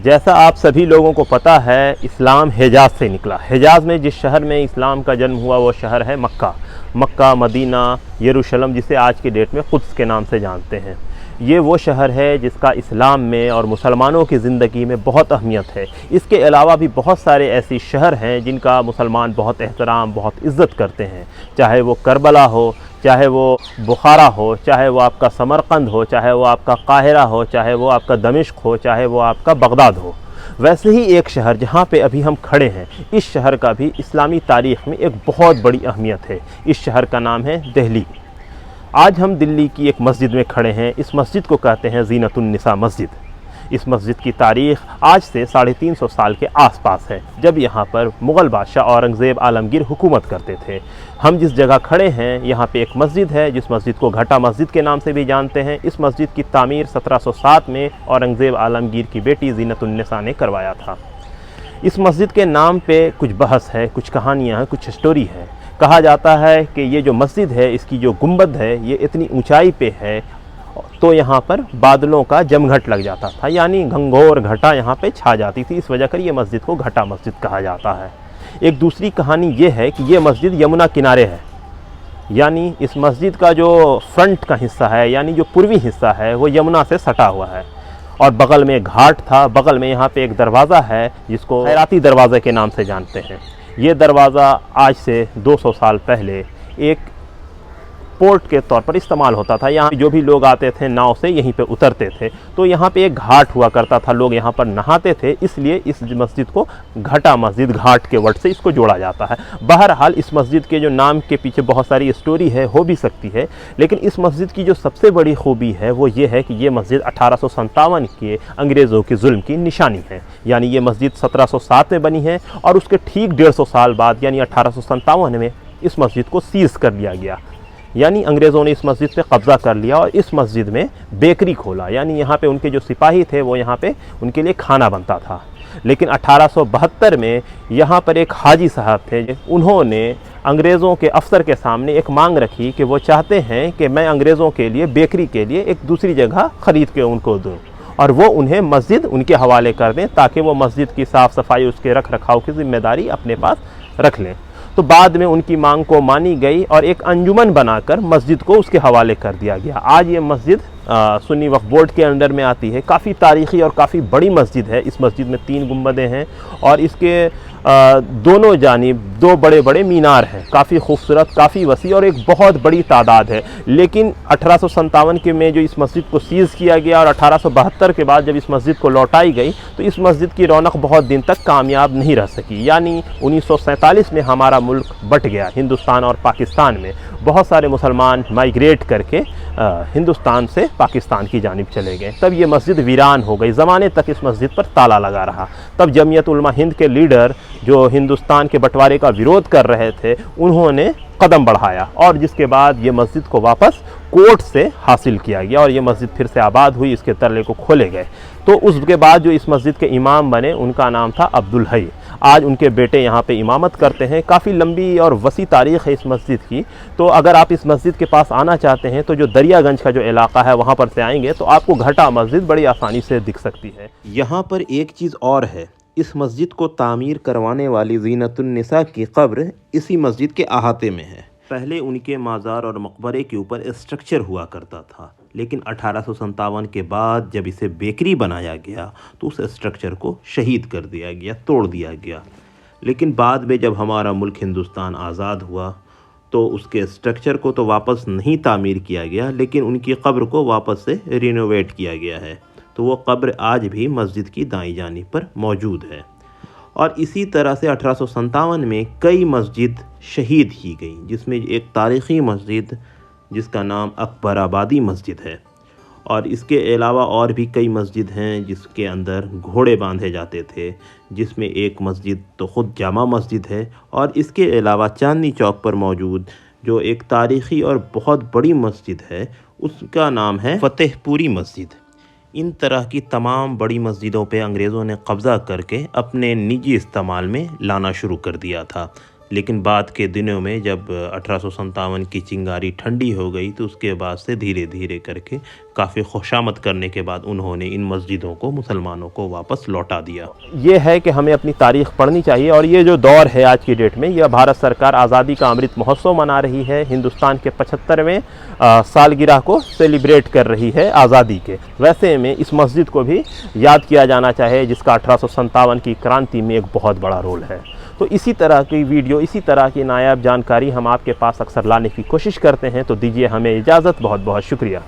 जैसा आप सभी लोगों को पता है, इस्लाम हिजाज़ से निकला। हिजाज़ में जिस शहर में इस्लाम का जन्म हुआ वो शहर है मक्का। मक्का, मदीना, यरूशलेम, जिसे आज की डेट में कुद्स के नाम से जानते हैं। ये वो शहर है जिसका इस्लाम में और मुसलमानों की ज़िंदगी में बहुत अहमियत है। इसके अलावा भी बहुत सारे ऐसे शहर हैं जिनका मुसलमान बहुत एहतराम, बहुत इज़्ज़त करते हैं। चाहे वो करबला हो, चाहे वो बुखारा हो, चाहे वो आपका समरकंद हो, चाहे वो आपका काहिरा हो, चाहे वो आपका दमिश्क हो, चाहे वो आपका बगदाद हो। वैसे ही एक शहर जहाँ पे अभी हम खड़े हैं, इस शहर का भी इस्लामी तारीख़ में एक बहुत बड़ी अहमियत है। इस शहर का नाम है दिल्ली। आज हम दिल्ली की एक मस्जिद में खड़े हैं। इस मस्जिद को कहते हैं ज़ीनतुन निसा मस्जिद। इस मस्जिद की तारीख़ आज से 350 साल के आसपास है, जब यहाँ पर मुग़ल बादशाह औरंगज़ेब आलमगीर हुकूमत करते थे। हम जिस जगह खड़े हैं यहाँ पे एक मस्जिद है, जिस मस्जिद को घटा मस्जिद के नाम से भी जानते हैं। इस मस्जिद की तामीर 1707 में औरंगज़ेब आलमगीर की बेटी ज़ीनतुन निसा ने करवाया था। इस मस्जिद के नाम पे कुछ बहस है, कुछ कहानियाँ हैं, कुछ स्टोरी है। कहा जाता है कि ये जो मस्जिद है, इसकी जो गुंबद है, ये इतनी ऊंचाई पे है तो यहाँ पर बादलों का जमघट लग जाता था, यानी घंघोर घटा यहाँ पे छा जाती थी। इस वजह कर ये मस्जिद को घटा मस्जिद कहा जाता है। एक दूसरी कहानी ये है कि ये मस्जिद यमुना किनारे है, यानी इस मस्जिद का जो फ्रंट का हिस्सा है, यानी जो पूर्वी हिस्सा है, वो यमुना से सटा हुआ है। और बगल में घाट था, बगल में यहाँ पे एक दरवाज़ा है जिसको खैराती दरवाज़े के नाम से जानते हैं। ये दरवाज़ा आज से 200 साल पहले एक पोर्ट के तौर पर इस्तेमाल होता था। यहाँ जो भी लोग आते थे नाव से यहीं पे उतरते थे, तो यहाँ पे एक घाट हुआ करता था, लोग यहाँ पर नहाते थे, इसलिए इस मस्जिद को घटा मस्जिद, घाट के वर्ड से इसको जोड़ा जाता है। बहरहाल इस मस्जिद के जो नाम के पीछे बहुत सारी स्टोरी है, हो भी सकती है, लेकिन इस मस्जिद की जो सबसे बड़ी खूबी है वो ये है कि ये मस्जिद 1857 के अंग्रेज़ों के जुल्म की निशानी है। यानी ये मस्जिद 1707 में बनी है और उसके ठीक 150 साल बाद यानी 1857 में इस मस्जिद को सीज़ कर लिया गया। यानी अंग्रेज़ों ने इस मस्जिद पे कब्ज़ा कर लिया और इस मस्जिद में बेकरी खोला। यानी यहाँ पे उनके जो सिपाही थे वो यहाँ पे उनके लिए खाना बनता था। लेकिन 1872 में यहाँ पर एक हाजी साहब थे, उन्होंने अंग्रेज़ों के अफसर के सामने एक मांग रखी कि वो चाहते हैं कि मैं अंग्रेज़ों के लिए बेकरी के लिए एक दूसरी जगह ख़रीद के उनको दूँ और वो उन्हें मस्जिद उनके हवाले कर दें, ताकि वो मस्जिद की साफ़ सफाई, उसके रख रखाव की ज़िम्मेदारी अपने पास रख लें। तो बाद में उनकी मांग को मानी गई और एक अंजुमन बनाकर मस्जिद को उसके हवाले कर दिया गया। आज ये मस्जिद सुन्नी वक्फ बोर्ड के अंडर में आती है। काफ़ी तारीख़ी और काफ़ी बड़ी मस्जिद है। इस मस्जिद में 3 गुंबदें हैं और इसके दोनों जानिब 2 बड़े बड़े मीनार हैं। काफ़ी खूबसूरत, काफ़ी वसी और एक बहुत बड़ी तादाद है। लेकिन 1857 के में जो इस मस्जिद को सीज़ किया गया और 1872 के बाद जब इस मस्जिद को लौटाई गई तो इस मस्जिद की रौनक बहुत दिन तक कामयाब नहीं रह सकी। यानी 1947 में हमारा मुल्क बट गया, हिंदुस्तान और पाकिस्तान में। बहुत सारे मुसलमान माइग्रेट करके हिंदुस्तान से पाकिस्तान की जानिब चले गए। तब ये मस्जिद वीरान हो गई। ज़माने तक इस मस्जिद पर ताला लगा रहा। तब जमीयत उलमा हिंद के लीडर जो हिंदुस्तान के बंटवारे का विरोध कर रहे थे, उन्होंने कदम बढ़ाया और जिसके बाद ये मस्जिद को वापस कोर्ट से हासिल किया गया और ये मस्जिद फिर से आबाद हुई, इसके तरले को खोले गए। तो उसके बाद जो इस मस्जिद के इमाम बने, उनका नाम था अब्दुल हई। आज उनके बेटे यहाँ पे इमामत करते हैं। काफ़ी लंबी और वसी तारीख़ है इस मस्जिद की। तो अगर आप इस मस्जिद के पास आना चाहते हैं तो जो दरियागंज का जो इलाका है वहाँ पर से आएंगे तो आपको घटा मस्जिद बड़ी आसानी से दिख सकती है। यहाँ पर एक चीज़ और है, इस मस्जिद को तामीर करवाने वाली ज़ीनतुन निसा की कब्र इसी मस्जिद के अहाते में है। पहले उनके माज़ार और मकबरे के ऊपर स्ट्रक्चर हुआ करता था, लेकिन 1857 के बाद जब इसे बेकरी बनाया गया तो उस स्ट्रक्चर को शहीद कर दिया गया, तोड़ दिया गया। लेकिन बाद में जब हमारा मुल्क हिंदुस्तान आज़ाद हुआ तो उसके स्ट्रक्चर को तो वापस नहीं तामीर किया गया, लेकिन उनकी कब्र को वापस से रिनोवेट किया गया है। तो वो कब्र आज भी मस्जिद की दाईं जानिब पर मौजूद है। और इसी तरह से 1857 में कई मस्जिद शहीद की गई, जिसमें एक तारीख़ी मस्जिद जिसका नाम अकबराबादी मस्जिद है। और इसके अलावा और भी कई मस्जिद हैं जिसके अंदर घोड़े बांधे जाते थे, जिसमें एक मस्जिद तो ख़ुद जामा मस्जिद है। और इसके अलावा चांदनी चौक पर मौजूद जो एक तारीख़ी और बहुत बड़ी मस्जिद है, उसका नाम है फ़तेहपुरी मस्जिद। इन तरह की तमाम बड़ी मस्जिदों पे अंग्रेज़ों ने कब्ज़ा करके अपने निजी इस्तेमाल में लाना शुरू कर दिया था। लेकिन बाद के दिनों में जब 1857 की चिंगारी ठंडी हो गई तो उसके बाद से धीरे धीरे करके काफ़ी खुशामद करने के बाद उन्होंने इन मस्जिदों को मुसलमानों को वापस लौटा दिया। ये है कि हमें अपनी तारीख़ पढ़नी चाहिए और ये जो दौर है आज की डेट में, यह भारत सरकार आज़ादी का अमृत महोत्सव मना रही है, हिंदुस्तान के 75वें सालगिरह को सेलिब्रेट कर रही है आज़ादी के। वैसे में इस मस्जिद को भी याद किया जाना चाहिए जिसका 1857 की क्रांति में एक बहुत बड़ा रोल है। तो इसी तरह की वीडियो, इसी तरह की नायाब जानकारी हम आपके पास अक्सर लाने की कोशिश करते हैं। तो दीजिए हमें इजाज़त, बहुत बहुत शुक्रिया।